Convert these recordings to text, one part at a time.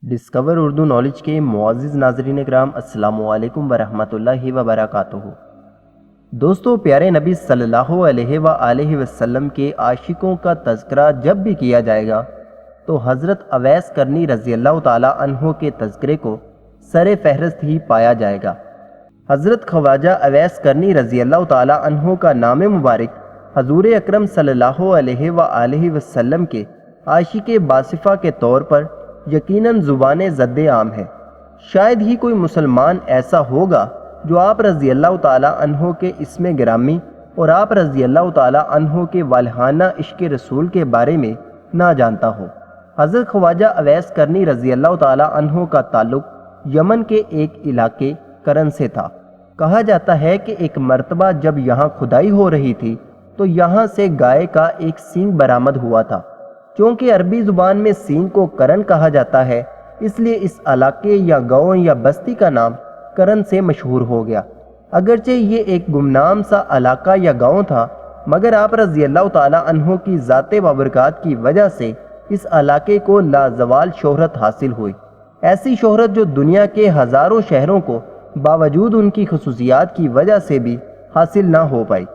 Discover Urdu knowledge کے معزز ناظرین کرام، السلام علیکم ورحمۃ اللہ وبرکاتہ۔ دوستو، پیارے نبی صلی اللہ علیہ وآلہ وسلم کے عاشقوں کا تذکرہ جب بھی کیا جائے گا تو حضرت اویس کرنی رضی اللہ تعالیٰ عنہ کے تذکرے کو سر فہرست ہی پایا جائے گا۔ حضرت خواجہ اویس کرنی رضی اللہ تعالیٰ عنہ کا نام مبارک حضور اکرم صلی اللہ علیہ وآلہ وسلم کے عاشق باصفہ کے طور پر یقیناً زبان زد عام ہے۔ شاید ہی کوئی مسلمان ایسا ہوگا جو آپ رضی اللہ تعالیٰ عنہ کے اسم گرامی اور آپ رضی اللہ تعالیٰ عنہ کے والہانہ عشق رسول کے بارے میں نہ جانتا ہو۔ حضرت خواجہ اویس کرنی رضی اللہ تعالیٰ عنہ کا تعلق یمن کے ایک علاقے کرن سے تھا۔ کہا جاتا ہے کہ ایک مرتبہ جب یہاں کھدائی ہو رہی تھی تو یہاں سے گائے کا ایک سینگ برآمد ہوا تھا۔ چونکہ عربی زبان میں سینگ کو کرن کہا جاتا ہے، اس لیے اس علاقے یا گاؤں یا بستی کا نام کرن سے مشہور ہو گیا۔ اگرچہ یہ ایک گمنام سا علاقہ یا گاؤں تھا، مگر آپ رضی اللہ تعالیٰ عنہ کی ذات وبرکات کی وجہ سے اس علاقے کو لازوال شہرت حاصل ہوئی، ایسی شہرت جو دنیا کے ہزاروں شہروں کو باوجود ان کی خصوصیات کی وجہ سے بھی حاصل نہ ہو پائی۔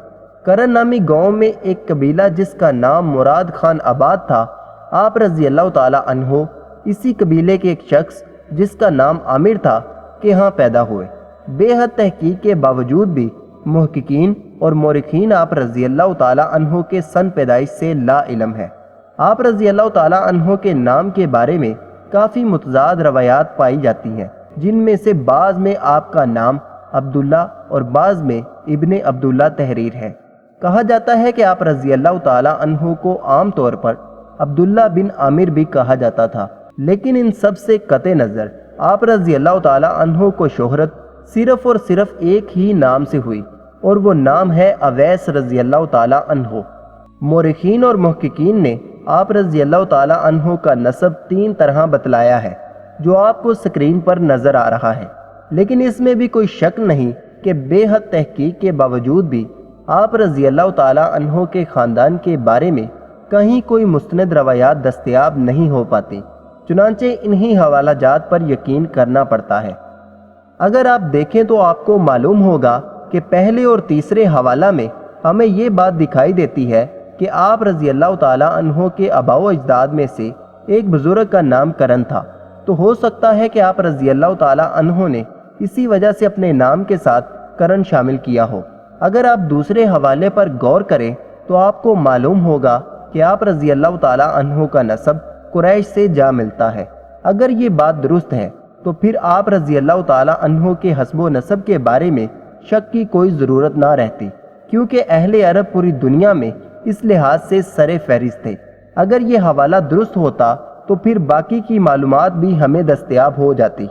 کرن نامی گاؤں میں ایک قبیلہ جس کا نام مراد خان آباد تھا، آپ رضی اللہ تعالیٰ عنہ اسی قبیلے کے ایک شخص جس کا نام عامر تھا کے ہاں پیدا ہوئے۔ بے حد تحقیق کے باوجود بھی محققین اور مورخین آپ رضی اللہ تعالیٰ عنہ کے سن پیدائش سے لا علم ہے۔ آپ رضی اللہ تعالیٰ عنہ کے نام کے بارے میں کافی متضاد روایات پائی جاتی ہیں، جن میں سے بعض میں آپ کا نام عبداللہ اور بعض میں ابن عبداللہ تحریر ہے۔ کہا جاتا ہے کہ آپ رضی اللہ تعالیٰ عنہ کو عام طور پر عبداللہ بن عامر بھی کہا جاتا تھا، لیکن ان سب سے قطع نظر آپ رضی اللہ تعالیٰ عنہ کو شہرت صرف اور صرف ایک ہی نام سے ہوئی، اور وہ نام ہے اویس رضی اللہ تعالیٰ عنہ۔ مورخین اور محققین نے آپ رضی اللہ تعالیٰ عنہ کا نسب 3 طرح بتلایا ہے، جو آپ کو سکرین پر نظر آ رہا ہے، لیکن اس میں بھی کوئی شک نہیں کہ بے حد تحقیق کے باوجود بھی آپ رضی اللہ تعالیٰ عنہ کے خاندان کے بارے میں کہیں کوئی مستند روایات دستیاب نہیں ہو پاتی، چنانچہ انہی حوالہ جات پر یقین کرنا پڑتا ہے۔ اگر آپ دیکھیں تو آپ کو معلوم ہوگا کہ پہلے اور تیسرے حوالہ میں ہمیں یہ بات دکھائی دیتی ہے کہ آپ رضی اللہ تعالیٰ عنہ کے آباء و اجداد میں سے ایک بزرگ کا نام کرن تھا، تو ہو سکتا ہے کہ آپ رضی اللہ تعالیٰ عنہ نے اسی وجہ سے اپنے نام کے ساتھ کرن شامل کیا ہو۔ اگر آپ دوسرے حوالے پر غور کریں تو آپ کو معلوم ہوگا کہ آپ رضی اللہ تعالیٰ عنہ کا نسب قریش سے جا ملتا ہے۔ اگر یہ بات درست ہے تو پھر آپ رضی اللہ تعالیٰ عنہ کے حسب و نسب کے بارے میں شک کی کوئی ضرورت نہ رہتی، کیونکہ اہل عرب پوری دنیا میں اس لحاظ سے سر فہرست تھے۔ اگر یہ حوالہ درست ہوتا تو پھر باقی کی معلومات بھی ہمیں دستیاب ہو جاتی۔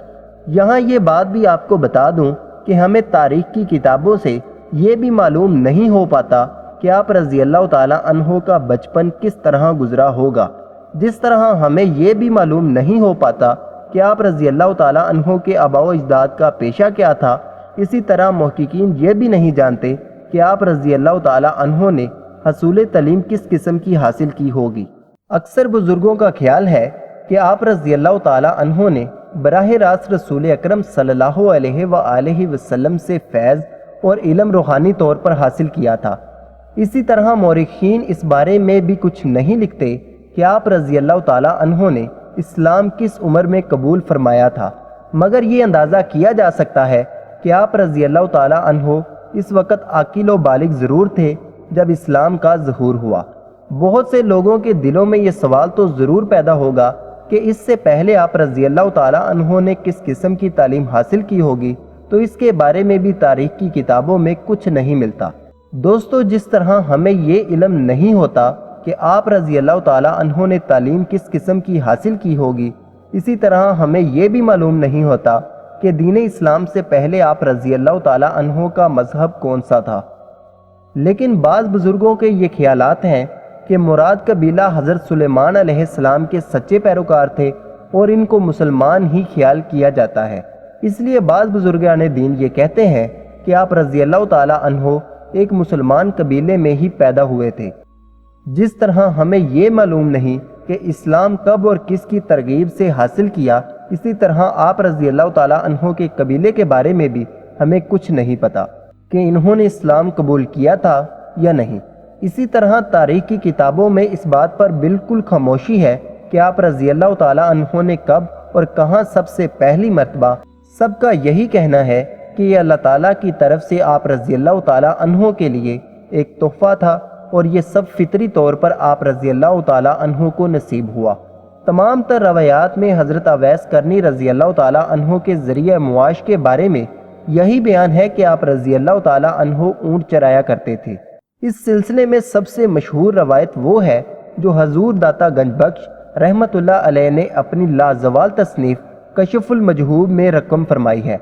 یہاں یہ بات بھی آپ کو بتا دوں کہ ہمیں تاریخ کی کتابوں سے یہ بھی معلوم نہیں ہو پاتا کہ آپ رضی اللہ تعالیٰ عنہ کا بچپن کس طرح گزرا ہوگا، جس طرح ہمیں یہ بھی معلوم نہیں ہو پاتا کہ آپ رضی اللہ تعالیٰ عنہ کے آباء و اجداد کا پیشہ کیا تھا۔ اسی طرح محققین یہ بھی نہیں جانتے کہ آپ رضی اللہ تعالیٰ عنہ نے حصول تعلیم کس قسم کی حاصل کی ہوگی۔ اکثر بزرگوں کا خیال ہے کہ آپ رضی اللہ تعالیٰ عنہ نے براہ راست رسول اکرم صلی اللہ علیہ وآلہ وسلم سے فیض اور علم روحانی طور پر حاصل کیا تھا۔ اسی طرح مورخین اس بارے میں بھی کچھ نہیں لکھتے کہ آپ رضی اللہ تعالیٰ عنہ نے اسلام کس عمر میں قبول فرمایا تھا، مگر یہ اندازہ کیا جا سکتا ہے کہ آپ رضی اللہ تعالیٰ عنہ اس وقت عاقل و بالغ ضرور تھے جب اسلام کا ظہور ہوا۔ بہت سے لوگوں کے دلوں میں یہ سوال تو ضرور پیدا ہوگا کہ اس سے پہلے آپ رضی اللہ تعالیٰ عنہ نے کس قسم کی تعلیم حاصل کی ہوگی، تو اس کے بارے میں بھی تاریخ کی کتابوں میں کچھ نہیں ملتا۔ دوستو، جس طرح ہمیں یہ علم نہیں ہوتا کہ آپ رضی اللہ تعالیٰ عنہ نے تعلیم کس قسم کی حاصل کی ہوگی، اسی طرح ہمیں یہ بھی معلوم نہیں ہوتا کہ دین اسلام سے پہلے آپ رضی اللہ تعالیٰ عنہ کا مذہب کون سا تھا۔ لیکن بعض بزرگوں کے یہ خیالات ہیں کہ مراد قبیلہ حضرت سلیمان علیہ السلام کے سچے پیروکار تھے اور ان کو مسلمان ہی خیال کیا جاتا ہے۔ اس لیے بعض بزرگان دین یہ کہتے ہیں کہ آپ رضی اللہ تعالیٰ عنہ ایک مسلمان قبیلے میں ہی پیدا ہوئے تھے۔ جس طرح ہمیں یہ معلوم نہیں کہ اسلام کب اور کس کی ترغیب سے حاصل کیا، اسی طرح آپ رضی اللہ تعالیٰ عنہ کے قبیلے کے بارے میں بھی ہمیں کچھ نہیں پتہ کہ انہوں نے اسلام قبول کیا تھا یا نہیں۔ اسی طرح تاریخ کی کتابوں میں اس بات پر بالکل خاموشی ہے کہ آپ رضی اللہ تعالیٰ عنہ نے کب اور کہاں سب سے پہلی مرتبہ، سب کا یہی کہنا ہے کہ یہ اللہ تعالیٰ کی طرف سے آپ رضی اللہ تعالیٰ عنہ کے لیے ایک تحفہ تھا، اور یہ سب فطری طور پر آپ رضی اللہ تعالیٰ عنہ کو نصیب ہوا۔ تمام تر روایات میں حضرت اویس کرنی رضی اللہ تعالیٰ عنہ کے ذریعہ معاش کے بارے میں یہی بیان ہے کہ آپ رضی اللہ تعالیٰ عنہ اونٹ چرایا کرتے تھے۔ اس سلسلے میں سب سے مشہور روایت وہ ہے جو حضور داتا گنج بخش رحمت اللہ علیہ نے اپنی لازوال تصنیف کشف المجہوب میں رقم فرمائی ہے۔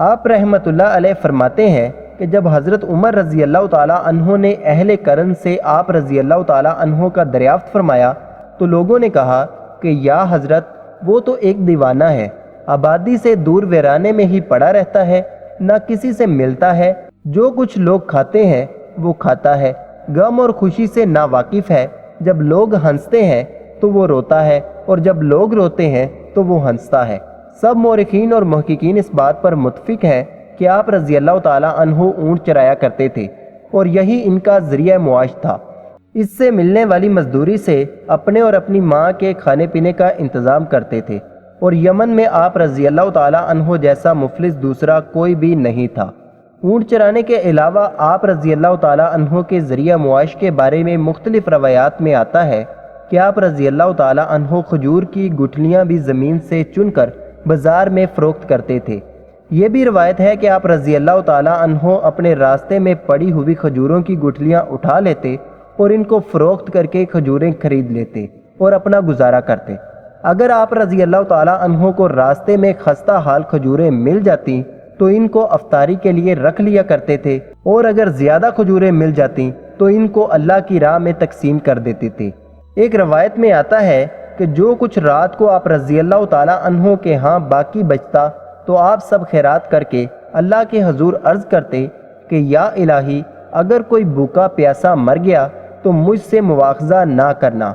آپ رحمت اللہ علیہ فرماتے ہیں کہ جب حضرت عمر رضی اللہ تعالیٰ عنہ نے اہل قرن سے آپ رضی اللہ تعالیٰ عنہ کا دریافت فرمایا تو لوگوں نے کہا کہ یا حضرت وہ تو ایک دیوانہ ہے، آبادی سے دور ویرانے میں ہی پڑا رہتا ہے، نہ کسی سے ملتا ہے، جو کچھ لوگ کھاتے ہیں وہ کھاتا ہے، غم اور خوشی سے نا واقف ہے، جب لوگ ہنستے ہیں تو وہ روتا ہے اور جب لوگ روتے ہیں تو وہ ہنستا ہے۔ سب مورخین اور محققین اس بات پر متفق ہیں کہ آپ رضی اللہ تعالیٰ عنہ اونٹ چرایا کرتے تھے اور یہی ان کا ذریعہ معاش تھا۔ اس سے ملنے والی مزدوری سے اپنے اور اپنی ماں کے کھانے پینے کا انتظام کرتے تھے، اور یمن میں آپ رضی اللہ تعالیٰ عنہ جیسا مفلس دوسرا کوئی بھی نہیں تھا۔ اونٹ چرانے کے علاوہ آپ رضی اللہ تعالیٰ عنہ کے ذریعہ معاش کے بارے میں مختلف روایات میں آتا ہے کہ آپ رضی اللہ تعالیٰ عنہ کھجور کی گٹھلیاں بھی زمین سے چن کر بازار میں فروخت کرتے تھے۔ یہ بھی روایت ہے کہ آپ رضی اللہ تعالیٰ عنہ اپنے راستے میں پڑی ہوئی کھجوروں کی گٹھلیاں اٹھا لیتے اور ان کو فروخت کر کے کھجوریں خرید لیتے اور اپنا گزارا کرتے۔ اگر آپ رضی اللہ تعالیٰ عنہ کو راستے میں خستہ حال کھجوریں مل جاتی تو ان کو افطاری کے لیے رکھ لیا کرتے تھے، اور اگر زیادہ کھجوریں مل جاتی تو ان کو اللہ کی راہ میں تقسیم کر دیتے تھے۔ ایک روایت میں آتا ہے کہ جو کچھ رات کو آپ رضی اللہ تعالیٰ عنہ کے ہاں باقی بچتا تو آپ سب خیرات کر کے اللہ کے حضور عرض کرتے کہ یا الہی، اگر کوئی بھوکا پیاسا مر گیا تو مجھ سے مواخذہ نہ کرنا۔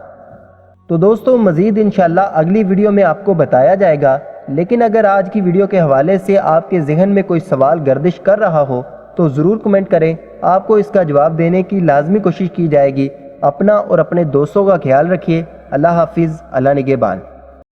تو دوستو مزید انشاءاللہ اگلی ویڈیو میں آپ کو بتایا جائے گا، لیکن اگر آج کی ویڈیو کے حوالے سے آپ کے ذہن میں کوئی سوال گردش کر رہا ہو تو ضرور کمنٹ کریں، آپ کو اس کا جواب دینے کی لازمی کوشش کی جائے گی۔ اپنا اور اپنے دوستوں کا خیال رکھیے۔ اللہ حافظ، اللہ نگہبان۔